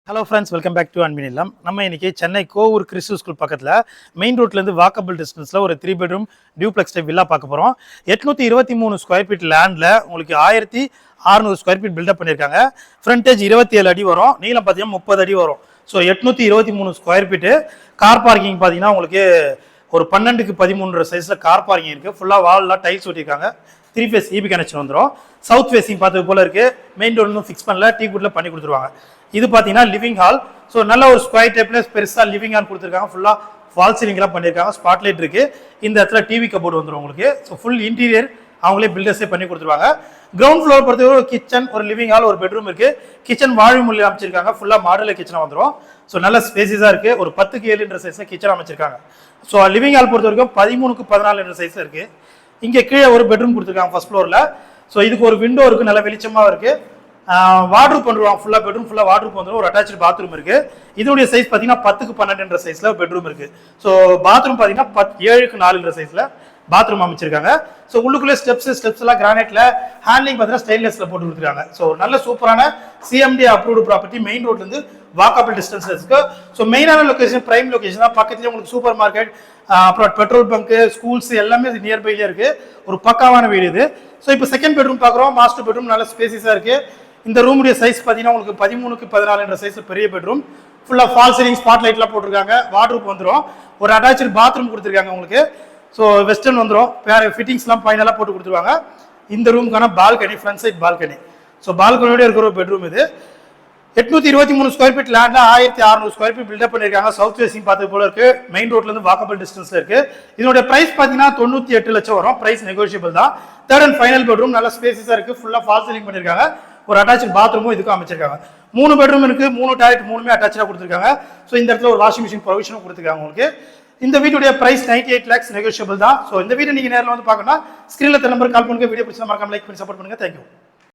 Hello friends, welcome back to அன்பின் இல்லம். நம்ம இன்னைக்கு சென்னை கோவூர் கிறிஸ்து ஸ்கூல் பக்கத்தில் மெயின் ரோட்லேருந்து வாக்கபிள் டிஸ்டன்ஸில் ஒரு 3 பெட்ரூம் டியூப்ளெக்ஸ் டைப் வில்லா பார்க்க போகிறோம். 823 ஸ்கொயர் ஃபீட் லேண்டில் உங்களுக்கு 1600 ஸ்கொயர் ஃபீட் பில்டப் பண்ணியிருக்காங்க. ஃப்ரண்டேஜ் 27 அடி வரும், நீளம் பார்த்தீங்கன்னா 30 அடி வரும். So 823 square feet. Car parking பார்த்தீங்கன்னா உங்களுக்கு ஒரு 12க்கு 13 சைஸில் கார் பார்க்கிங் இருக்குது. ஃபுல்லாக வால்லாம் டைல்ஸ் ஒட்டியிருக்காங்க. 3 ஃபேஸ் இபி கனெக்ஷன் வந்துடும். சவுத் ஃபேஸிங் பார்த்தது போல இருக்குது. மெயின் ரோடு இன்னும் ஃபிக்ஸ் பண்ணல, டீ குட்டில் பண்ணி கொடுத்துருவாங்க. இது பார்த்தீங்கன்னா லிவிங் ஹால். ஸோ நல்ல ஒரு ஸ்கொயர் டைப்ல பெருசாக லிவிங் ஹால் கொடுத்துருக்காங்க. ஃபுல்லாக ஃபால் சீலிங்லாம் பண்ணியிருக்காங்க. ஸ்பாட்லைட் இருக்குது. இந்த இடத்துல டிவி கபோர்டு வந்துடும் உங்களுக்கு. ஸோ ஃபுல் இன்டீரியர் அவங்களே பில்டர்ஸே பண்ணி கொடுத்துருவாங்க. கிரவுண்ட் ஃப்ளோர் பொறுத்தவரை ஒரு கிச்சன், ஒரு லிவிங் ஹால், ஒரு பெட்ரூம் இருக்குது. கிச்சன் வாழைமொழி அமைச்சிருக்காங்க. ஃபுல்லாக மாடலில் கிச்சனாக வந்துடும். ஸோ நல்ல ஸ்பேசிஸாக இருக்குது. ஒரு 10க்கு 7 சைஸில் கிச்சன் அமைச்சிருக்காங்க. ஸோ லிவிங் ஹால் பொறுத்த வரைக்கும் 13க்கு 14 சைஸில் இருக்குது. இங்கே கீழே ஒரு பெட்ரூம் கொடுத்துருக்காங்க ஃபர்ஸ்ட் ஃப்ளோரில். ஸோ இதுக்கு ஒரு விண்டோ இருக்குது, நல்ல வெளிச்சமாக இருக்குது. வாட்ரூப் பண்ணுவாங்க. ஃபுல்லாக பெட்ரூம் ஃபுல்லாக வாட்ரூப் வந்துடும். ஒரு அட்டாச்சு பாத்ரூம் இருக்குது. இதனுடைய சைஸ் பார்த்தீங்கன்னா 10க்கு 12 சைஸில் பெட்ரூம் இருக்குது. ஸோ பாத்ரூம் பார்த்தீங்கன்னா 7க்கு 4 சைஸில் பாத்ரூம் அமைச்சிருக்காங்க. ஸோ உள்ளுக்குள்ளே ஸ்டெப்ஸ் எல்லாம் கிரானைட்ல, ஹேண்ட்லிங் பார்த்தீங்கன்னா ஸ்டெயின்லெஸ்ல போட்டு கொடுத்துருக்காங்க. ஸோ நல்ல சூப்பரான சிஎம்டி அப்ரூவ்டு ப்ராப்பர்ட்டி. மெயின் ரோட்லேருந்து வாக்கபிள் டிஸ்டன்ஸ் இருக்கு. ஸோ மெயினான லொகேஷன், பிரைம் லொகேஷன் தான். பக்கத்துலேயே உங்களுக்கு சூப்பர் மார்க்கெட், அப்புறம் பெட்ரோல் பங்க், ஸ்கூல்ஸ் எல்லாமே நியர்பைலேயே இருக்கு. ஒரு பக்காவான வீடு இது. ஸோ இப்போ செகண்ட் பெட்ரூம் பார்க்குறோம். மாஸ்டர் பெட்ரூம் நல்ல ஸ்பேசிஸாக இருக்கு. இந்த ரூமுடைய சைஸ் பார்த்தீங்கன்னா உங்களுக்கு 13க்கு 14 சைஸ் பெரிய பெட்ரூம். ஃபுல்லாக ஃபால் சீலிங், ஸ்பாட் லைட்லாம் போட்டிருக்காங்க. வாட்ரூப் வந்துடும். ஒரு அட்டாச்சு பாத்ரூம் கொடுத்துருக்காங்க உங்களுக்கு. ஸோ வெஸ்டர்ன் வந்துடும். வேற ஃபிட்டிங்ஸ்லாம் ஃபைனலாக போட்டு கொடுத்துருவாங்க. இந்த ரூமுக்கான balcony, front side balcony. So பால்கனியோட இருக்கிற ஒரு பெட்ரூம் இது. 823 ஸ்கொயர் ஃபீட் லேண்ட்ல 1600 ஸ்கொயர் ஃபீட் பில்டப் பண்ணிருக்காங்க. சவுத் ஃபேசிங் பார்த்தது போல இருக்கு. மெயின் ரோட்ல இருந்து வாக்கபிள் டிஸ்டன்ஸ்ல இருக்கு. இதனுடைய பிரைஸ் பாத்தீங்கன்னா 98 லட்சம் வரும். பிரைஸ் நெகோஷியபிள் தான். தேர்ட் அண்ட் ஃபைனல் பெட்ரூம் நல்ல ஸ்பேசிஸா இருக்கு. ஃபுல்லா ஃபால் சீலிங் பண்ணிருக்காங்க. ஒரு அட்டாச் பாத்ரூமும் இதுக்கு அமைச்சிருக்காங்க. 3 பெட்ரூம் இருக்கு. 3 டாய்லெட், 3மே அட்டாச்சா கொடுத்துருக்காங்க. ஸோ இந்த இடத்துல ஒரு வாஷிங் மிஷின் ப்ரொவிஷனும் கொடுத்துருக்காங்க உங்களுக்கு. இந்த வீடியோட பிரைஸ் 98 lakhs நெகோஷியபிள் தான். ஸோ இந்த வீடியோ நீங்க நேரில் வந்து பார்க்கணும்னா ஸ்கிரீன்ல நம்பர் கால் பண்ணுங்க. வீடியோ பிடிச்சா மறக்காம லைக் பண்ணி சப்போர்ட் பண்ணுங்க. தேங்க்யூ.